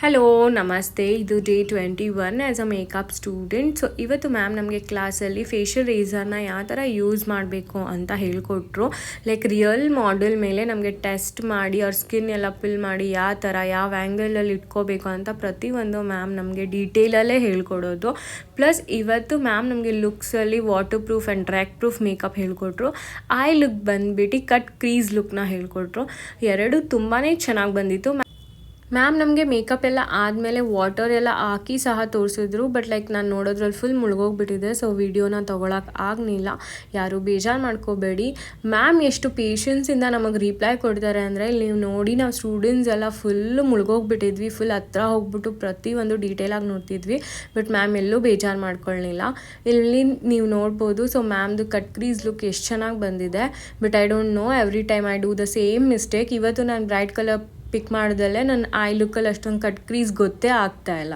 Hello ನಮಸ್ತೆ. ಇದು day 21 as a makeup student. So ಇವತ್ತು ಮ್ಯಾಮ್ ನಮಗೆ ಕ್ಲಾಸಲ್ಲಿ ಫೇಶಿಯಲ್ ರೇಸರ್ನ ಯಾವ ಥರ ಯೂಸ್ ಮಾಡಬೇಕು ಅಂತ ಹೇಳ್ಕೊಟ್ರು. ಲೈಕ್ ರಿಯಲ್ ಮಾಡೆಲ್ ಮೇಲೆ ನಮಗೆ ಟೆಸ್ಟ್ ಮಾಡಿ ಅವ್ರ ಸ್ಕಿನ್ ಎಲ್ಲ ಫಿಲ್ ಮಾಡಿ ಯಾವ ಥರ ಯಾವ ಆ್ಯಂಗಲಲ್ಲಿ ಇಟ್ಕೋಬೇಕು ಅಂತ ಪ್ರತಿಯೊಂದು ಮ್ಯಾಮ್ ನಮಗೆ ಡೀಟೇಲಲ್ಲೇ ಹೇಳ್ಕೊಡೋದು. ಪ್ಲಸ್ ಇವತ್ತು ಮ್ಯಾಮ್ ನಮಗೆ ಲುಕ್ಸಲ್ಲಿ waterproof and drag proof makeup ಹೇಳ್ಕೊಟ್ರು. ಐ ಲುಕ್ ಬಂದುಬಿಟ್ಟು ಕಟ್ ಕ್ರೀಸ್ ಲುಕ್ನ ಹೇಳ್ಕೊಟ್ರು. ಎರಡು ತುಂಬಾ ಚೆನ್ನಾಗಿ ಬಂದಿತ್ತು. ಮ್ಯಾಮ್ ನಮಗೆ ಮೇಕಪ್ ಎಲ್ಲ ಆದಮೇಲೆ ವಾಟರ್ ಎಲ್ಲ ಹಾಕಿ ಸಹ ತೋರಿಸಿದ್ರು. ಬಟ್ ಲೈಕ್ ನಾನು ನೋಡೋದ್ರಲ್ಲಿ ಫುಲ್ ಮುಳುಗೋಗ್ಬಿಟ್ಟಿದೆ. ಸೊ ವಿಡಿಯೋನ ತೊಗೊಳಕ್ಕೆ ಆಗಲಿಲ್ಲ. ಯಾರು ಬೇಜಾರು ಮಾಡ್ಕೋಬೇಡಿ. ಮ್ಯಾಮ್ ಎಷ್ಟು ಪೇಷನ್ಸಿಂದ ನಮಗೆ ರಿಪ್ಲೈ ಕೊಡ್ತಾರೆ ಅಂದರೆ ಇಲ್ಲಿ ನೀವು ನೋಡಿ, ನಾವು ಸ್ಟೂಡೆಂಟ್ಸ್ ಎಲ್ಲ ಫುಲ್ಲು ಮುಳುಗೋಗ್ಬಿಟ್ಟಿದ್ವಿ. ಫುಲ್ ಹತ್ರ ಹೋಗ್ಬಿಟ್ಟು ಪ್ರತಿಯೊಂದು ಡೀಟೇಲಾಗಿ ನೋಡ್ತಿದ್ವಿ. ಬಟ್ ಮ್ಯಾಮ್ ಎಲ್ಲೂ ಬೇಜಾರು ಮಾಡ್ಕೊಳ್ಳಿಲ್ಲ. ಇಲ್ಲಿ ನೀವು ನೋಡ್ಬೋದು. ಸೊ ಮ್ಯಾಮ್ದು ಕಟ್ ಕ್ರೀಸ್ ಲುಕ್ ಎಷ್ಟು ಚೆನ್ನಾಗಿ ಬಂದಿದೆ. But I don't know, every time I do the same mistake. ಇವತ್ತು ನಾನು ಬ್ರೈಟ್ ಕಲರ್ ಪಿಕ್ ಮಾಡ್ದಲ್ಲೇ ನನ್ನ ಐ ಲುಕ್ಕಲ್ಲಿ ಅಷ್ಟೊಂದು ಕಟ್ ಕ್ರೀಸ್ ಗೊತ್ತೇ ಆಗ್ತಾಯಿಲ್ಲ.